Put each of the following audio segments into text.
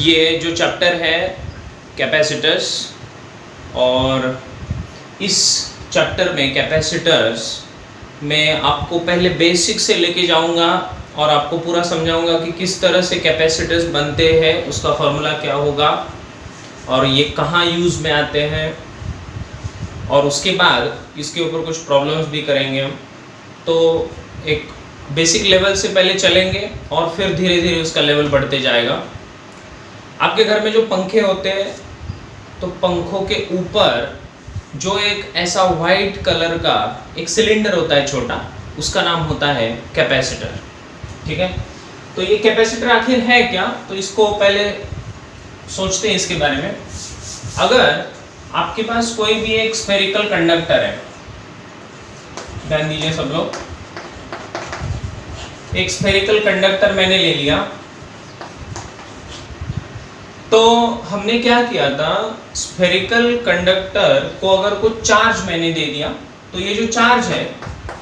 ये जो चैप्टर है कैपेसिटर्स, और इस चैप्टर में कैपेसिटर्स में आपको पहले बेसिक से लेके जाऊंगा और आपको पूरा समझाऊंगा कि किस तरह से कैपेसिटर्स बनते हैं, उसका फॉर्मूला क्या होगा और ये कहाँ यूज़ में आते हैं, और उसके बाद इसके ऊपर कुछ प्रॉब्लम्स भी करेंगे हम। तो एक बेसिक लेवल से पहले चलेंगे और फिर धीरे धीरे उसका लेवल बढ़ते जाएगा। आपके घर में जो पंखे होते हैं, तो पंखों के ऊपर जो एक ऐसा वाइट कलर का एक सिलेंडर होता है छोटा, उसका नाम होता है कैपेसिटर। ठीक है, तो ये कैपेसिटर आखिर है क्या, तो इसको पहले सोचते हैं इसके बारे में। अगर आपके पास कोई भी एक स्फेरिकल कंडक्टर है, ध्यान दीजिए सब लोग, एक स्फेरिकल कंडक्टर मैंने ले लिया, तो हमने क्या किया था, स्फेरिकल कंडक्टर को अगर कुछ चार्ज मैंने दे दिया, तो ये जो चार्ज है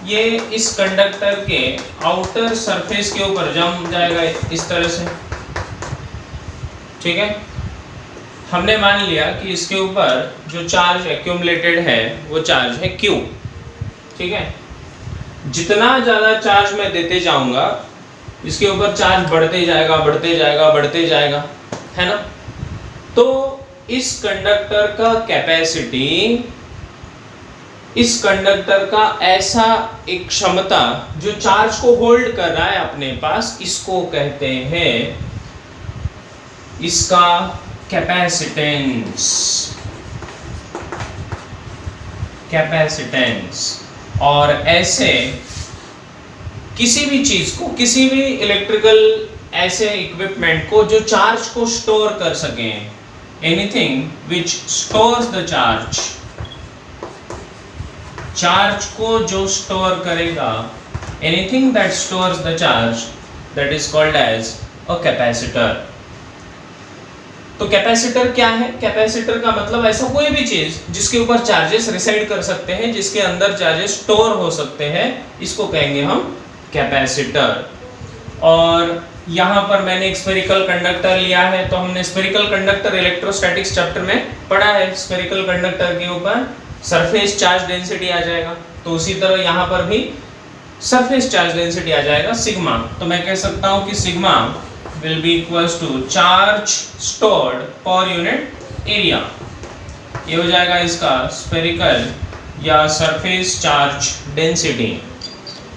ये इस कंडक्टर के आउटर सरफेस के ऊपर जम जाएगा इस तरह से। ठीक है, हमने मान लिया कि इसके ऊपर जो चार्ज एक्यूमुलेटेड है वो चार्ज है Q। ठीक है, जितना ज़्यादा चार्ज मैं देते जाऊंगा, इसके ऊपर चार्ज बढ़ते जाएगा बढ़ते जाएगा बढ़ते जाएगा, है ना। तो इस कंडक्टर का कैपेसिटी, इस कंडक्टर का ऐसा एक क्षमता जो चार्ज को होल्ड कर रहा है अपने पास, इसको कहते हैं इसका कैपेसिटेंस। कैपेसिटेंस। और ऐसे किसी भी चीज को, किसी भी इलेक्ट्रिकल ऐसे इक्विपमेंट को जो चार्ज को स्टोर कर सके, anything which stores the charge, charge को जो स्टोर करेगा, anything that stores the charge, that is called as a capacitor. तो कैपेसिटर क्या है? कैपेसिटर का मतलब ऐसा कोई भी चीज जिसके ऊपर चार्जेस रिसाइड कर सकते हैं, जिसके अंदर चार्जेस स्टोर हो सकते हैं, इसको कहेंगे हम कैपेसिटर। और यहाँ पर मैंने एक स्फेरिकल कंडक्टर लिया है, तो हमने स्फेरिकल कंडक्टर इलेक्ट्रोस्टैटिक्स चैप्टर में पढ़ा है। स्फेरिकल कंडक्टर के ऊपर सरफेस चार्ज डेंसिटी आ जाएगा, तो उसी तरह यहाँ पर भी सरफेस चार्ज डेंसिटी आ जाएगा सिग्मा। तो मैं कह सकता हूँ कि sigma will be equals to charge stored per unit area। ये हो जाएगा इसका spherical या surface charge density।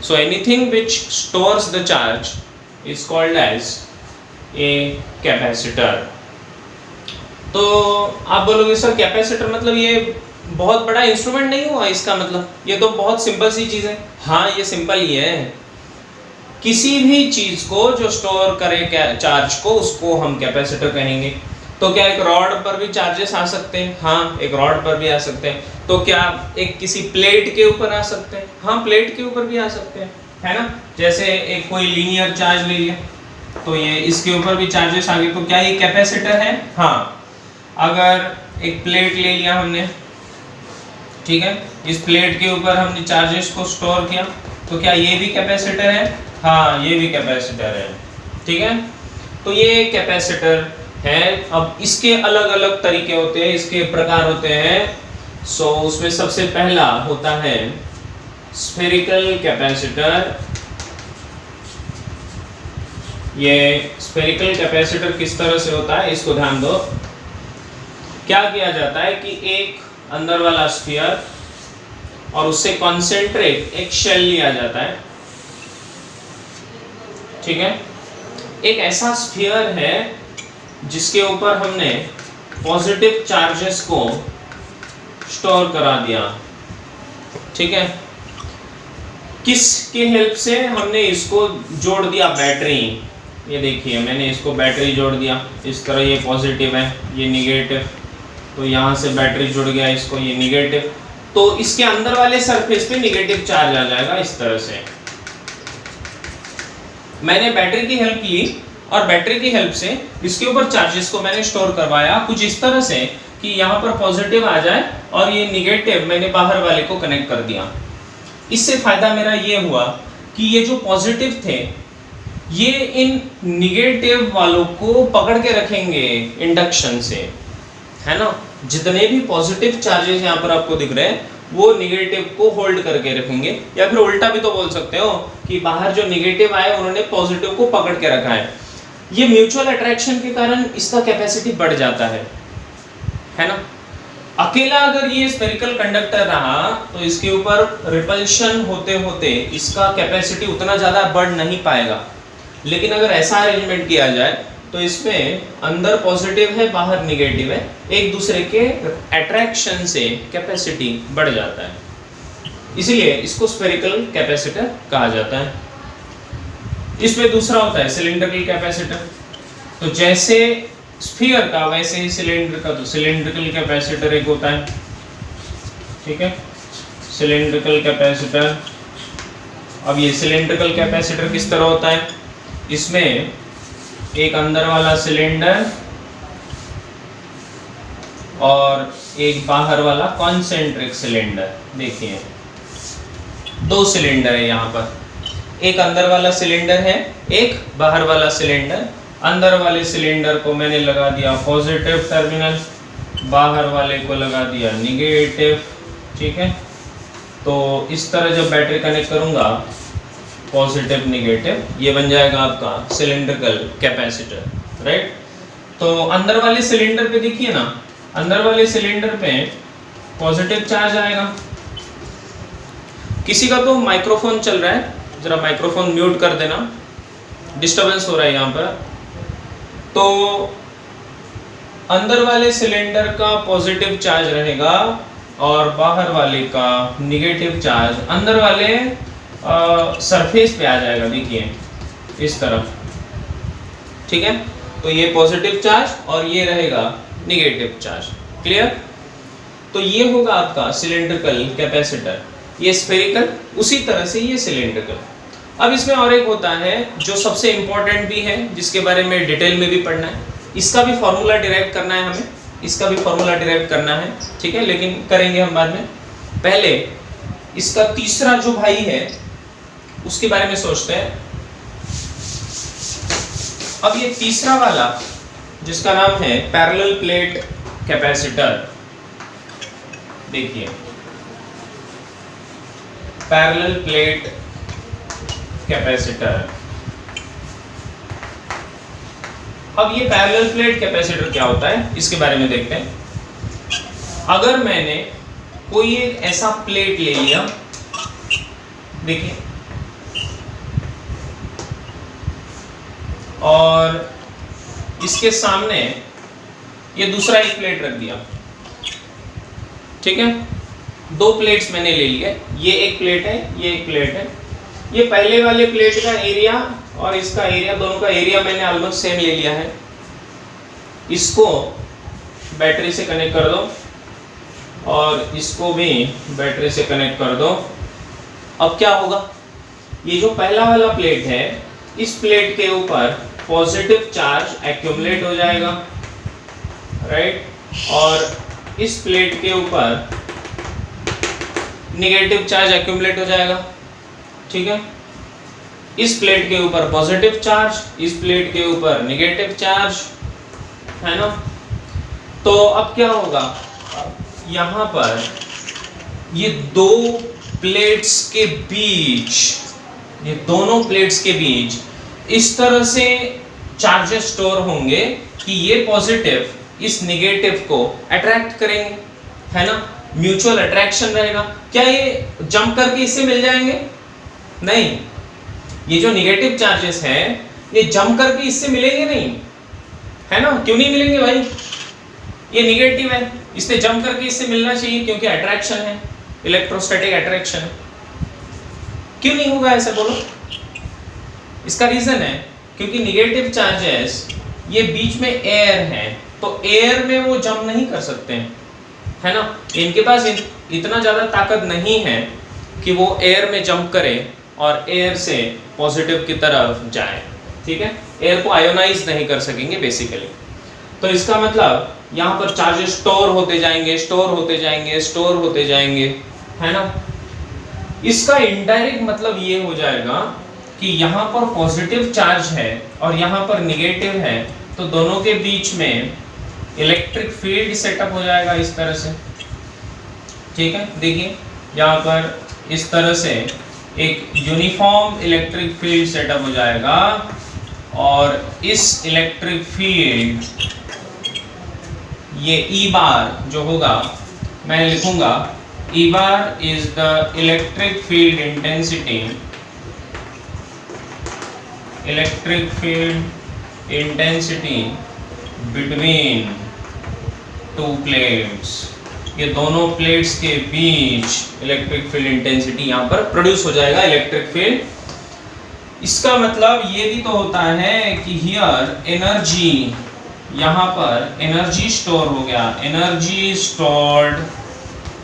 So anything which stores the charge is called as a capacitor। तो आप बोलोगे सर कैपेसिटर मतलब ये बहुत बड़ा इंस्ट्रूमेंट नहीं हुआ इसका मतलब, ये तो बहुत सिंपल सी चीज है। हाँ, ये सिंपल ही है। किसी भी चीज को जो स्टोर करे चार्ज को, उसको हम कैपेसिटर कहेंगे। तो क्या एक रॉड पर भी चार्जेस आ सकते हैं? हाँ, एक रॉड पर भी आ सकते हैं। तो क्या एक किसी प्लेट के ऊपर आ सकते हैं? हाँ, प्लेट के ऊपर भी आ सकते हैं, है ना। जैसे एक कोई लीनियर चार्ज ले लिया, तो ये इसके ऊपर भी चार्जेस आ गए, तो क्या ये कैपेसिटर है? हाँ। अगर एक प्लेट ले लिया हमने, ठीक है, इस प्लेट के ऊपर हमने चार्जेस को स्टोर किया, तो क्या ये भी कैपेसिटर है? हाँ, ये भी कैपेसिटर है। ठीक है, तो ये कैपेसिटर है। अब इसके अलग अलग तरीके होते हैं, इसके प्रकार होते हैं। सो उसमें सबसे पहला होता है स्फेरिकल कैपेसिटर। ये स्फेरिकल कैपेसिटर किस तरह से होता है, इसको ध्यान दो। क्या किया जाता है कि एक अंदर वाला स्फीयर और उससे कॉन्सेंट्रेट एक शेल लिया जाता है। ठीक है, एक ऐसा स्फीयर है जिसके ऊपर हमने पॉजिटिव चार्जेस को स्टोर करा दिया। ठीक है, किसके हेल्प से? हमने इसको जोड़ दिया बैटरी। ये देखिए, मैंने इसको बैटरी जोड़ दिया, इस तरह ये पॉजिटिव है, ये निगेटिव, तो यहाँ से बैटरी जुड़ गया इसको, ये निगेटिव, तो इसके अंदर वाले सरफेस पे निगेटिव चार्ज आ जाएगा इस तरह से। मैंने बैटरी की हेल्प ली और बैटरी की हेल्प से इसके ऊपर चार्जेस को मैंने स्टोर करवाया कुछ इस तरह से कि यहाँ पर पॉजिटिव आ जाए और ये निगेटिव मैंने बाहर वाले को कनेक्ट कर दिया। इससे फायदा मेरा ये हुआ कि ये जो पॉजिटिव थे ये इन निगेटिव वालों को पकड़ के रखेंगे इंडक्शन से, है ना। जितने भी पॉजिटिव चार्जेस यहाँ पर आपको दिख रहे हैं वो निगेटिव को होल्ड करके रखेंगे, या फिर उल्टा भी तो बोल सकते हो कि बाहर जो निगेटिव आए उन्होंने पॉजिटिव को पकड़ के रखा है। ये म्यूचुअल अट्रैक्शन के कारण इसका कैपेसिटी बढ़ जाता है ना। अकेला अगर ये स्फेरिकल कंडक्टर रहा तो इसके ऊपर रिपल्शन होते होते इसका कैपेसिटी उतना ज़्यादा बढ़ नहीं पाएगा, लेकिन अगर ऐसा अरेंजमेंट किया जाए तो इसमें अंदर पॉजिटिव है बाहर निगेटिव है, एक दूसरे के अट्रैक्शन से कैपेसिटी बढ़ जाता है, इसलिए इसको स्फेरिकल कैपेसिटर कहा जाता है। इसमें दूसरा होता है सिलिंड्रिकल कैपेसिटर। तो जैसे स्फीयर का वैसे ही सिलेंडर का, तो सिलिंड्रिकल कैपेसिटर एक होता है, ठीक है, सिलिंड्रिकल कैपेसिटर। अब ये सिलिंड्रिकल कैपेसिटर किस तरह होता है, इसमें एक अंदर वाला सिलेंडर और एक बाहर वाला कॉन्सेंट्रिक सिलेंडर। देखिए दो सिलेंडर है यहाँ पर, एक अंदर वाला सिलेंडर है, एक बाहर वाला सिलेंडर। अंदर वाले सिलेंडर को मैंने लगा दिया पॉजिटिव टर्मिनल, बाहर वाले को लगा दिया निगेटिव, ठीक है। तो इस तरह जब बैटरी कनेक्ट करूंगा पॉजिटिव निगेटिव, ये बन जाएगा आपका सिलिंड्रिकल कैपेसिटर, राइट। तो अंदर वाले सिलेंडर पे देखिए ना, अंदर वाले सिलेंडर पे पॉजिटिव चार्ज आएगा। किसी का तो माइक्रोफोन चल रहा है, जरा माइक्रोफोन म्यूट कर देना, डिस्टरबेंस हो रहा है यहाँ पर। तो अंदर वाले सिलेंडर का पॉजिटिव चार्ज रहेगा और बाहर वाले का निगेटिव चार्ज अंदर वाले सरफेस पे आ जाएगा, देखिए इस तरफ, ठीक है। तो ये पॉजिटिव चार्ज और ये रहेगा निगेटिव चार्ज, क्लियर। तो ये होगा आपका सिलिंड्रिकल कैपेसिटर, ये स्फेरिकल, उसी तरह से ये सिलिंड्रिकल। अब इसमें और एक होता है जो सबसे इंपॉर्टेंट भी है, जिसके बारे में डिटेल में भी पढ़ना है, इसका भी फॉर्मूला डिराइव करना है हमें, इसका भी फॉर्मूला डिराइव करना है, ठीक है, लेकिन करेंगे हम बाद में। पहले इसका तीसरा जो भाई है उसके बारे में सोचते हैं। अब ये तीसरा वाला जिसका नाम है पैरेलल प्लेट कैपेसिटर, देखिए पैरेलल प्लेट कैपेसिटर। अब ये पैरेलल प्लेट कैपेसिटर क्या होता है इसके बारे में देखते हैं। अगर मैंने कोई एक ऐसा प्लेट ले लिया, देखिए, और इसके सामने ये दूसरा एक प्लेट रख दिया, ठीक है, दो प्लेट्स मैंने ले लिए, ये एक प्लेट है, ये एक प्लेट है। ये पहले वाले प्लेट का एरिया और इसका एरिया, दोनों का एरिया मैंने ऑलमोस्ट सेम ले लिया है। इसको बैटरी से कनेक्ट कर दो और इसको भी बैटरी से कनेक्ट कर दो। अब क्या होगा, ये जो पहला वाला प्लेट है, इस प्लेट के ऊपर पॉजिटिव चार्ज एक्यूमुलेट हो जाएगा, राइट, और इस प्लेट के ऊपर निगेटिव चार्ज एक्यूमुलेट हो जाएगा, ठीक है। इस प्लेट के ऊपर पॉजिटिव चार्ज, इस प्लेट के ऊपर निगेटिव चार्ज, है ना। तो अब क्या होगा, यहाँ पर ये दो प्लेट्स के बीच, ये दोनों प्लेट्स के बीच इस तरह से चार्जेस स्टोर होंगे कि ये पॉजिटिव इस निगेटिव को अट्रैक्ट करेंगे, है ना, म्यूचुअल अट्रैक्शन रहेगा। क्या ये जंप करके इससे मिल जाएंगे? नहीं, ये जो निगेटिव चार्जेस हैं ये जंप करके इससे मिलेंगे नहीं, है ना। क्यों नहीं मिलेंगे भाई, ये निगेटिव है, इससे जंप करके इससे मिलना चाहिए क्योंकि अट्रैक्शन है, इलेक्ट्रोस्टैटिक अट्रैक्शन है। क्यों नहीं होगा ऐसा बोलो? इसका रीजन है क्योंकि निगेटिव चार्जेस ये बीच में एयर है, तो एयर में वो जंप नहीं कर सकते हैं, है ना। इनके पास इतना ज्यादा ताकत नहीं है कि वो एयर में जंप करे और एयर से पॉजिटिव की तरफ जाए, ठीक है। एयर को आयोनाइज नहीं कर सकेंगे बेसिकली। तो इसका मतलब यहाँ पर चार्जेस स्टोर होते जाएंगे, स्टोर होते जाएंगे, स्टोर होते जाएंगे, है ना। इसका इनडायरेक्ट मतलब ये हो जाएगा कि यहाँ पर पॉजिटिव चार्ज है और यहाँ पर निगेटिव है, तो दोनों के बीच में इलेक्ट्रिक फील्ड सेटअप हो जाएगा इस तरह से। ठीक है, देखिए यहाँ पर इस तरह से एक यूनिफॉर्म इलेक्ट्रिक फील्ड सेटअप हो जाएगा और इस इलेक्ट्रिक फील्ड ये ई बार जो होगा मैं लिखूंगा E bar is the electric field intensity, electric field intensity between two plates. ये दोनों प्लेट्स के बीच इलेक्ट्रिक फील्ड इंटेंसिटी यहाँ पर प्रोड्यूस हो जाएगा, इलेक्ट्रिक फील्ड। इसका मतलब ये भी तो होता है कि हियर एनर्जी, यहाँ पर एनर्जी स्टोर हो गया, energy stored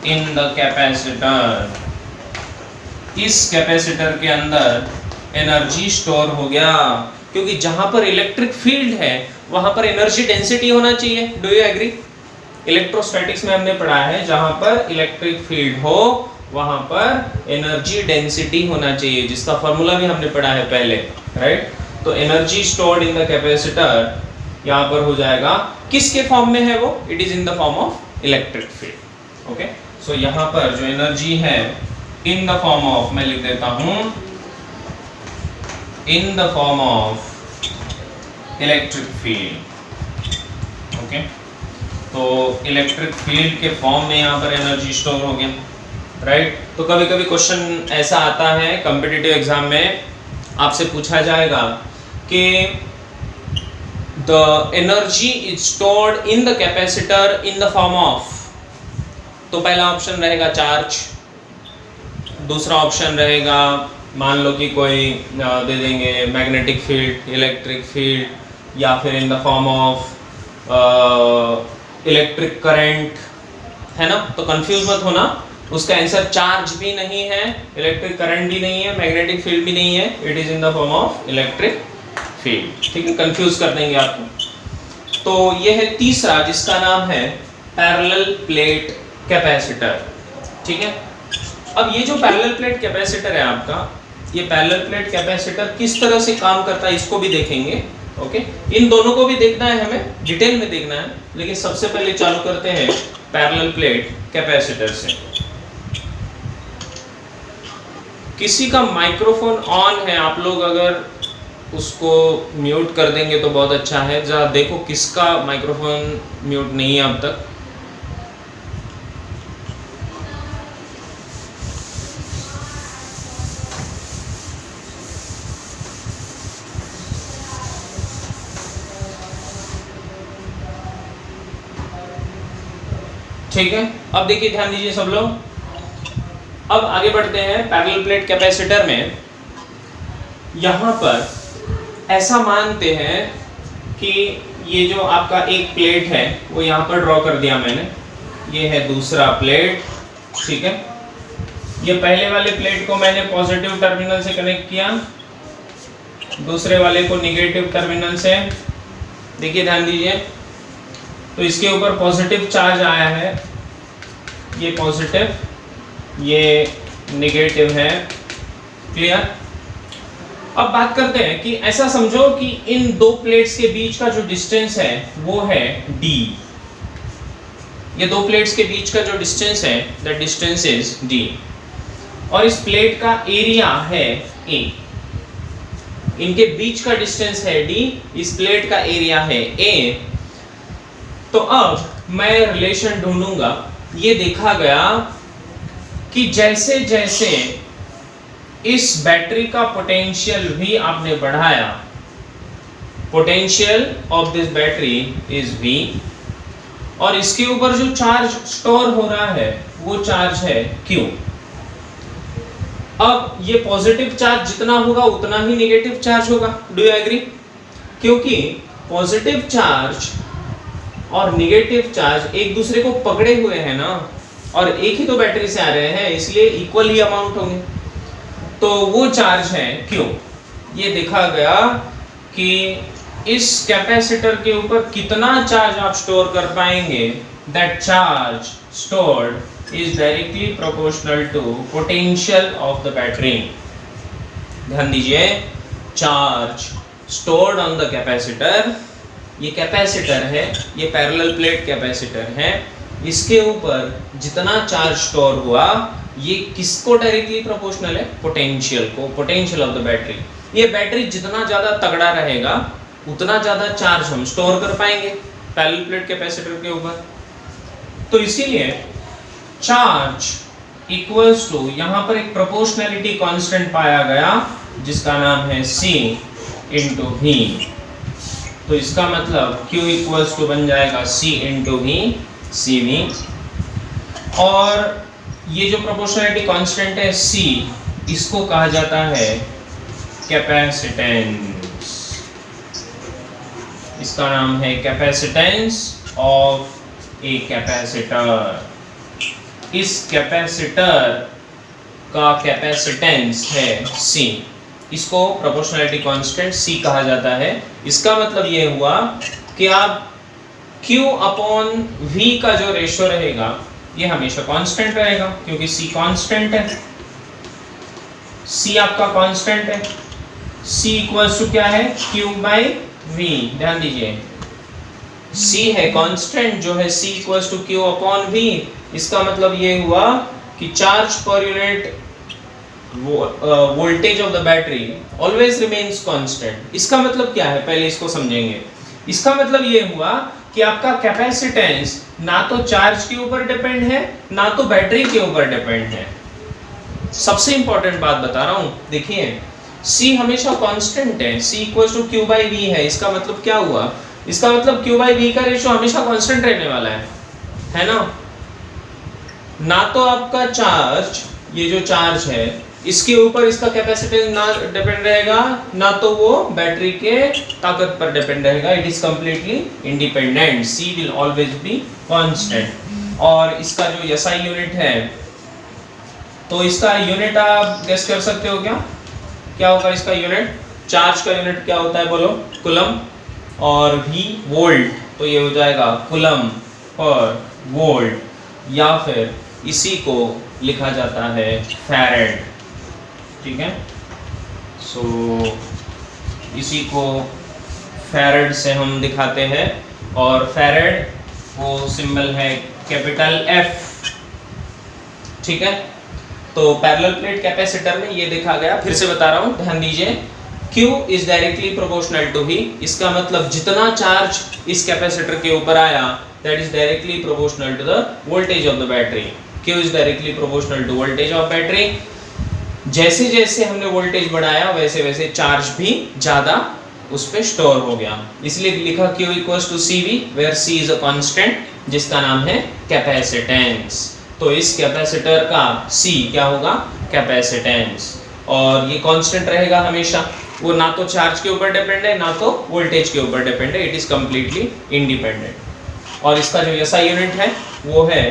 in the capacitor. इस कैपेसिटर के अंदर एनर्जी स्टोर हो गया, क्योंकि जहां पर इलेक्ट्रिक फील्ड है वहां पर एनर्जी डेंसिटी होना चाहिए। Do you agree? इलेक्ट्रोस्टैटिक्स में हमने पढ़ा है जहां पर इलेक्ट्रिक फील्ड हो वहां पर एनर्जी डेंसिटी होना चाहिए, जिसका फॉर्मूला भी हमने पढ़ा है पहले, राइट? तो energy stored in the capacitor यहाँ पर हो जाएगा, किसके फॉर्म में है वो? It is in the form of electric field. Okay, so यहाँ पर जो एनर्जी है इन द फॉर्म ऑफ, मैं लिख देता हूं इन the form of electric field. Okay, तो इलेक्ट्रिक फील्ड के फॉर्म में यहाँ पर एनर्जी स्टोर हो गया, राइट? तो कभी कभी क्वेश्चन ऐसा आता है कॉम्पिटिटिव एग्जाम में, आपसे पूछा जाएगा कि the energy is stored in the capacitor in the form of, तो पहला ऑप्शन रहेगा चार्ज, दूसरा ऑप्शन रहेगा मान लो कि कोई दे देंगे मैग्नेटिक फील्ड, इलेक्ट्रिक फील्ड, या फिर इन the form of electric current, है ना? तो कंफ्यूज मत होना, उसका आंसर चार्ज भी नहीं है, इलेक्ट्रिक करंट भी नहीं है, मैग्नेटिक फील्ड भी नहीं है, it is in the form of electric field. ठीक है, कंफ्यूज कर देंगे आपको। तो ये है तीसरा, जिसका नाम है पैरेलल प्लेट कैपेसिटर। ठीक है, अब ये जो पैरेलल प्लेट कैपेसिटर है आपका, ये पैरेलल प्लेट कैपेसिटर किस तरह से काम करता है इसको भी देखेंगे। ओके, इन दोनों को भी देखना है, हमें डिटेल में देखना है, लेकिन सबसे पहले चालू करते हैं पैरेलल प्लेट कैपेसिटर से। किसी का माइक्रोफोन ऑन है, आप लोग अगर उसको म्यूट कर देंगे तो बहुत अच्छा है। जरा देखो किसका माइक्रोफोन म्यूट नहीं है अब तक। ठीक है, अब देखिए ध्यान दीजिए सब लोग। अब आगे बढ़ते हैं पैरेलल प्लेट कैपेसिटर में। यहां पर ऐसा मानते हैं कि ये जो आपका एक प्लेट है वो यहाँ पर ड्रॉ कर दिया मैंने, ये है दूसरा प्लेट। ठीक है, ये पहले वाले प्लेट को मैंने पॉजिटिव टर्मिनल से कनेक्ट किया, दूसरे वाले को निगेटिव टर्मिनल से। देखिए ध्यान दीजिए, तो इसके ऊपर पॉजिटिव चार्ज आया है, ये पॉजिटिव, ये नेगेटिव है। क्लियर? अब बात करते हैं कि ऐसा समझो कि इन दो प्लेट्स के बीच का जो डिस्टेंस है वो है d। ये दो प्लेट्स के बीच का जो डिस्टेंस है, द डिस्टेंस इज d, और इस प्लेट का एरिया है a। इनके बीच का डिस्टेंस है d, इस प्लेट का एरिया है a। तो अब मैं रिलेशन ढूंढूंगा। ये देखा गया कि जैसे जैसे इस बैटरी का पोटेंशियल भी आपने बढ़ाया, potential of this battery is V, और इसके ऊपर जो चार्ज स्टोर हो रहा है वो चार्ज है Q। अब ये पॉजिटिव चार्ज जितना होगा उतना ही नेगेटिव चार्ज होगा। Do you agree? क्योंकि पॉजिटिव चार्ज और नेगेटिव चार्ज एक दूसरे को पकड़े हुए हैं ना, और एक ही तो बैटरी से आ रहे हैं, इसलिए इक्वल ही अमाउंट होंगे। तो वो चार्ज है Q। ये देखा गया कि इस कैपेसिटर के ऊपर कितना चार्ज आप स्टोर कर पाएंगे, that charge stored is directly proportional to potential of the battery. ध्यान दीजिए, charge stored on the capacitor, ये कैपेसिटर है, ये पैरेलल प्लेट कैपेसिटर है, इसके ऊपर जितना चार्ज स्टोर हुआ ये किसको डायरेक्टली प्रोपोर्शनल है? पोटेंशियल को, पोटेंशियल ऑफ द बैटरी। ये बैटरी जितना ज्यादा तगड़ा रहेगा उतना ज्यादा चार्ज हम स्टोर कर पाएंगे पैरेलल प्लेट कैपेसिटर के ऊपर। तो इसीलिए चार्ज इक्वल्स टू, यहां पर एक प्रोपोर्शनैलिटी कांस्टेंट पाया गया जिसका नाम है C इंटू V। तो इसका मतलब Q इक्वल्स टू बन जाएगा C इंटू V, CV। और ये जो प्रोपोर्शनैलिटी कांस्टेंट है C, इसको कहा जाता है कैपेसिटेंस। इसका नाम है कैपेसिटेंस ऑफ ए कैपेसिटर। इस कैपेसिटर का कैपेसिटेंस है C, इसको प्रोपोर्शनैलिटी कांस्टेंट C कहा जाता है। इसका मतलब ये हुआ कि आप Q अपॉन V का जो रेशियो रहेगा ये हमेशा कांस्टेंट रहेगा, क्योंकि C कांस्टेंट है, C आपका कांस्टेंट है। C इक्वल्स टू क्या है? Q by V। ध्यान दीजिए, C है कांस्टेंट जो है C equals to Q upon V। इसका मतलब ये हुआ कि charge per unit voltage of the battery always remains constant. इसका मतलब क्या है, पहले इसको समझेंगे। इसका मतलब ये हुआ कि आपका कैपेसिटेंस ना तो चार्ज के ऊपर डिपेंड है ना तो बैटरी के ऊपर डिपेंड है। सबसे इंपॉर्टेंट बात बता रहा हूं, देखिए C हमेशा कांस्टेंट है, C equals to Q by V है। इसका मतलब क्या हुआ? इसका मतलब Q बाई V का रेशियो हमेशा कांस्टेंट रहने वाला है ना? ना तो आपका चार्ज, ये जो चार्ज है इसके ऊपर इसका कैपेसिटेंस ना डिपेंड रहेगा, ना तो वो बैटरी के ताकत पर डिपेंड रहेगा। It is completely independent. C will always be constant. और इसका जो SI यूनिट है, तो इसका यूनिट आप गेस कर सकते हो क्या? क्या होगा इसका यूनिट? चार्ज का यूनिट क्या होता है बोलो? कूलम। और V वोल्ट, तो ये हो जाएगा कूलम पर वोल्ट, या फिर इसी को लिखा जाता है फैरेड। ठीक है, सो इसी को फैरेड से हम दिखाते हैं, और फैरेड वो सिंबल है कैपिटल F। ठीक है, तो पैरेलल प्लेट कैपेसिटर में ये देखा गया, फिर से बता रहा हूं, ध्यान दीजिए, Q is directly proportional to V। इसका मतलब जितना चार्ज इस कैपेसिटर के ऊपर आया that is directly proportional to the voltage of the battery. Q is directly proportional to voltage of battery. जैसे जैसे हमने वोल्टेज बढ़ाया वैसे वैसे चार्ज भी ज्यादा उस पे स्टोर हो गया, इसलिए लिखा Q equals to CV, where C is a constant जिसका नाम है कैपेसिटेंस। तो इस कैपेसिटर का C क्या होगा? कैपेसिटेंस। और ये कांस्टेंट रहेगा हमेशा, वो ना तो चार्ज के ऊपर डिपेंड है ना तो वोल्टेज के ऊपर डिपेंड है। It is completely independent. और इसका जो SI यूनिट है वो है,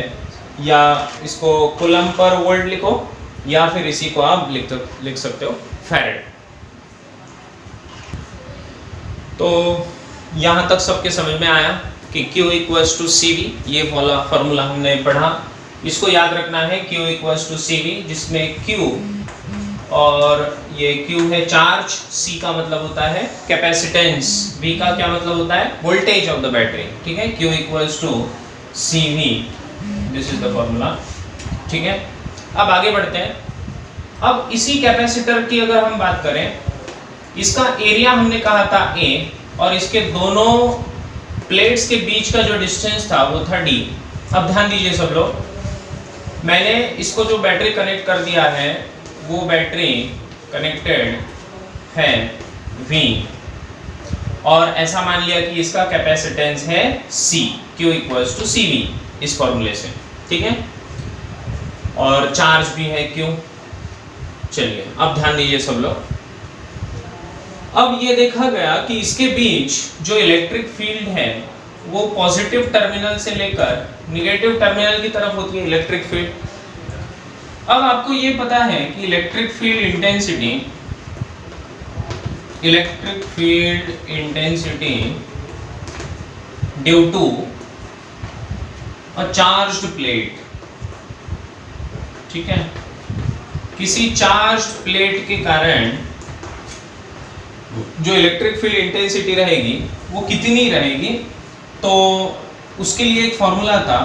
या इसको कूलम पर वोल्ट लिखो, या फिर इसी को आप लिख सकते हो फैरेड। तो यहां तक सबके समझ में आया कि Q इक्वल्स टू CV, ये वाला फॉर्मूला हमने पढ़ा, इसको याद रखना है। Q इक्वल्स टू CV, जिसमें Q और ये Q है चार्ज, C का मतलब होता है कैपेसिटेंस, V का क्या मतलब होता है? Voltage of the battery. ठीक है, Q equals to CV, this is the formula. ठीक है, अब आगे बढ़ते हैं। अब इसी कैपेसिटर की अगर हम बात करें, इसका एरिया हमने कहा था A, और इसके दोनों प्लेट्स के बीच का जो डिस्टेंस था वो था D। अब ध्यान दीजिए सब लोग, मैंने इसको जो बैटरी कनेक्ट कर दिया है वो बैटरी कनेक्टेड है V, और ऐसा मान लिया कि इसका कैपेसिटेंस है C, Q equals to CV इस फॉर्मूले से। ठीक है, और चार्ज भी है Q। चलिए अब ध्यान दीजिए सब लोग, अब ये देखा गया कि इसके बीच जो इलेक्ट्रिक फील्ड है वो पॉजिटिव टर्मिनल से लेकर निगेटिव टर्मिनल की तरफ होती है इलेक्ट्रिक फील्ड। अब आपको ये पता है कि electric field intensity due to a charged plate, ठीक है, किसी चार्ज्ड प्लेट के कारण जो इलेक्ट्रिक फील्ड इंटेंसिटी रहेगी वो कितनी रहेगी, तो उसके लिए एक फॉर्मूला था,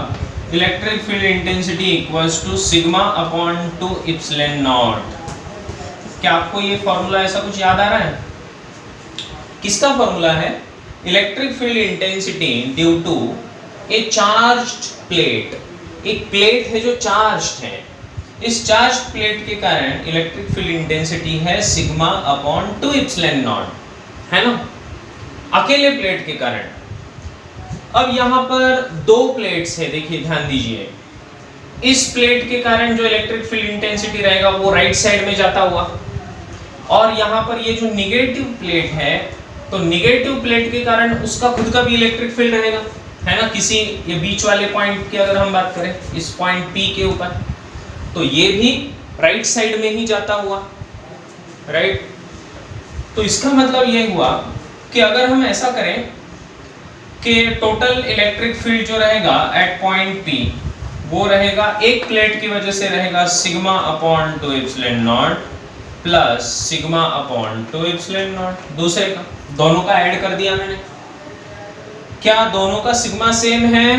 electric field intensity equals to sigma upon 2 epsilon naught. क्या आपको ये फॉर्मूला ऐसा कुछ याद आ रहा है? किसका फॉर्मूला है? Electric field intensity due to a charged plate, एक प्लेट है जो चार्ज्ड है, इस चार्ज प्लेट के कारण इलेक्ट्रिक फील्ड इंटेंसिटी है सिग्मा अपॉन 2 इप्सिलॉन नॉट, है ना, अकेले प्लेट के कारण। अब यहां पर दो प्लेट्स है, देखिए ध्यान दीजिए, इस प्लेट के कारण जो इलेक्ट्रिक फील्ड इंटेंसिटी रहेगा वो राइट साइड में जाता हुआ, और यहां पर ये जो निगेटिव प्लेट है, तो निगेटिव प्लेट के कारण उसका खुद का भी इलेक्ट्रिक फील्ड रहेगा, है ना, किसी ये बीच वाले पॉइंट की अगर हम बात करें, इस पॉइंट P के ऊपर, तो ये भी राइट साइड में ही जाता हुआ, राइट। तो इसका मतलब ये हुआ कि अगर हम ऐसा करें कि टोटल इलेक्ट्रिक फील्ड जो रहेगा एट पॉइंट P वो रहेगा एक प्लेट की वजह से रहेगा sigma upon 2 epsilon naught plus sigma upon 2 epsilon not, दूसरे का दोनों का ऐड कर दिया मैंने। क्या दोनों का सिग्मा सेम है?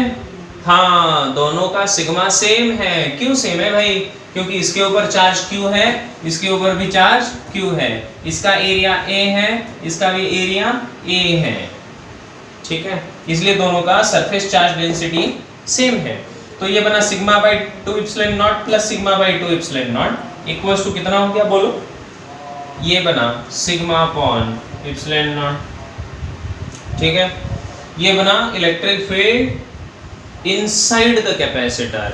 हाँ, दोनों का सिग्मा सेम है। क्यों सेम है भाई? क्योंकि इसके ऊपर चार्ज Q है, इसके ऊपर भी चार्ज Q है, इसका एरिया A है, इसका भी एरिया A है, ठीक है, इसलिए दोनों का सरफेस चार्ज डेंसिटी सेम है। तो ये बना sigma by 2 epsilon naught plus sigma by 2 epsilon naught equals to कितना हो गया बोलो? ये बना सिग्मा अपॉन इप्सिलॉन नॉट, ठीक है। ये बना electric field inside the capacitor,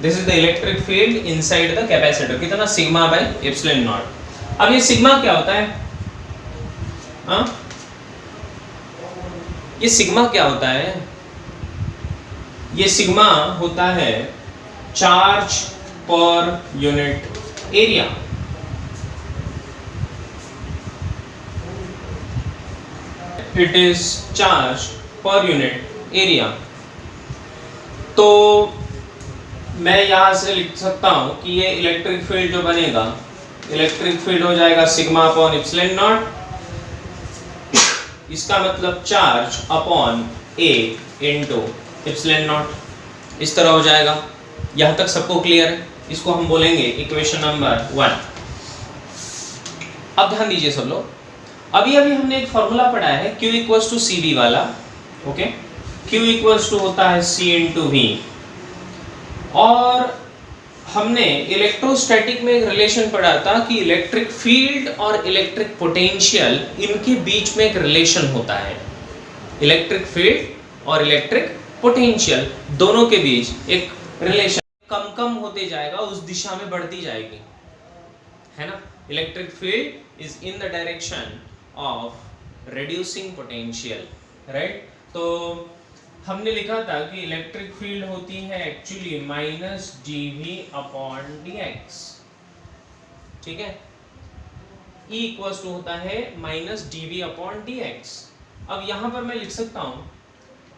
this is the electric field inside the capacitor, कितना सिग्मा बाई एप्सिलॉन नॉट। अब ये सिग्मा क्या होता है? हाँ, ये सिग्मा क्या होता है? ये सिग्मा होता है charge per unit area. It is charge per unit area. तो मैं यहां से लिख सकता हूं कि ये इलेक्ट्रिक फील्ड जो बनेगा, इलेक्ट्रिक फील्ड हो जाएगा सिग्मा अपॉन इप्सिलॉन नॉट, इसका मतलब charge upon A into epsilon not, इस तरह हो जाएगा। यहां तक सबको क्लियर है? इसको हम बोलेंगे इक्वेशन नंबर 1। अब ध्यान दीजिए सब लोग, अभी हमने एक फॉर्मूला पढ़ा है Q equals to C V वाला, ओके। Q इक्वल्स टू होता है C इंटू V, और हमने इलेक्ट्रोस्टैटिक में एक रिलेशन पढ़ा था कि इलेक्ट्रिक फील्ड और इलेक्ट्रिक पोटेंशियल, इनके बीच में एक रिलेशन होता है। इलेक्ट्रिक फील्ड और इलेक्ट्रिक पोटेंशियल दोनों के बीच एक रिलेशन कम कम होते जाएगा, उस दिशा में बढ़ती जाएगी, है ना। Electric field is in the direction of reducing potential, right. तो हमने लिखा था कि इलेक्ट्रिक फील्ड होती है actually minus dV upon dx, ठीक है। E इक्वल्स टू होता है माइनस dV अपॉन dx। अब यहां पर मैं लिख सकता हूं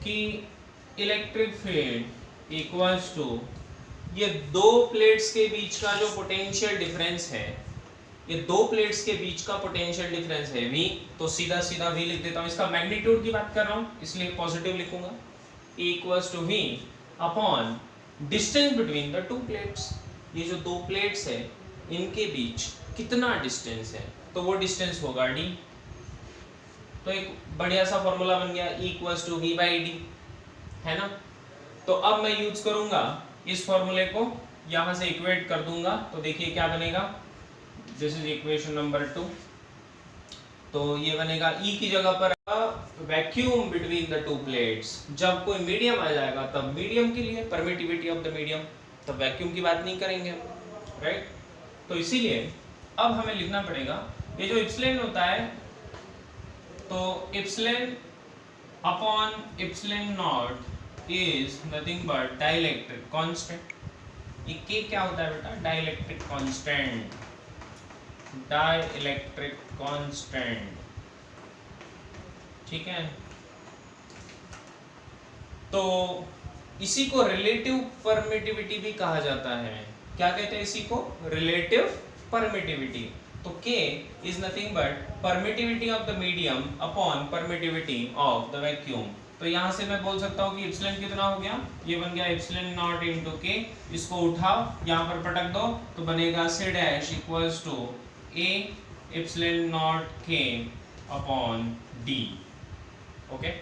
कि इलेक्ट्रिक फील्ड इक्वल्स टू ये दो प्लेट्स के बीच का जो पोटेंशियल डिफरेंस है, ये दो प्लेट्स के बीच का पोटेंशियल डिफरेंस है V, तो सीधा सीधा V लिख देता हूं। इसका मैग्नीट्यूड की बात कर रहा हूं इसलिए पॉजिटिव लिखूंगा, equals to V upon distance between the two plates. ये जो दो प्लेट्स है इनके बीच कितना डिस्टेंस है, तो वो डिस्टेंस होगा D। तो एक बढ़िया सा फॉर्मूला बन गया, equals to V by D, है ना। तो अब मैं यूज करूंगा इस फॉर्मूले को, यहां से इक्वेट कर दूंगा, तो देखिए क्या बनेगा, दिस इज इक्वेशन नंबर 2। तो ये बनेगा E की जगह पर vacuum between the two plates. जब कोई मीडियम आ जाएगा तब मीडियम के लिए परमिटिविटी ऑफ द मीडियम, तब वैक्यूम की बात नहीं करेंगे, राइट। तो इसीलिए अब हमें लिखना पड़ेगा ये जो इप्सिलॉन होता है, तो epsilon upon epsilon not is nothing but dielectric constant. ये K क्या होता है बेटा? डाइलेक्ट्रिक कांस्टेंट, डाइलेक्ट्रिक कांस्टेंट, ठीक है। तो इसी को रिलेटिव परमिटिविटी भी कहा जाता है। क्या कहते हैं इसी को? Relative permittivity. तो K is nothing but permittivity of the medium upon permittivity of the vacuum। तो यहाँ से मैं बोल सकता हूँ कि एप्सिलॉन कितना हो गया, ये बन गया एप्सिलॉन नॉट इनटू के। इसको उठाओ यहाँ पर पटक दो तो बनेगा C dash equals to A epsilon naught K upon D। Okay,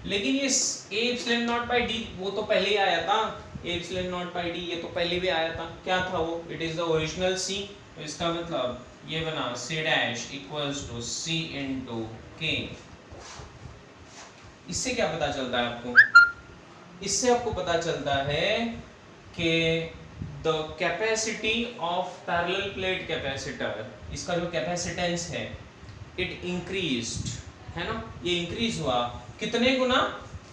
लेकिन ये A epsilon naught by D वो तो पहले ही आया था, A epsilon naught by D ये तो पहले भी आया था। क्या था वो? It is the original C। तो इसका मतलब ये बना C dash equals to C into K। इससे क्या पता चलता है आपको? इससे आपको पता चलता है कि the capacity of parallel plate capacitor, इसका जो कैपेसिटेंस है इट इंक्रीज्ड, है ना, ये इंक्रीज हुआ कितने गुना?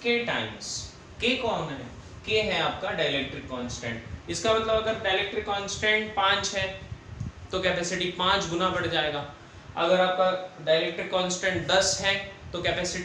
K times. K कौन है? K है आपका डाइलेक्ट्रिक कांस्टेंट। इसका मतलब अगर डाइलेक्ट्रिक कांस्टेंट 5 है तो कैपेसिटी 5 गुना बढ़ जाएगा। अगर आपका डाइलेक्ट्रिक कांस्टेंट 10 है तो कैपेसिटी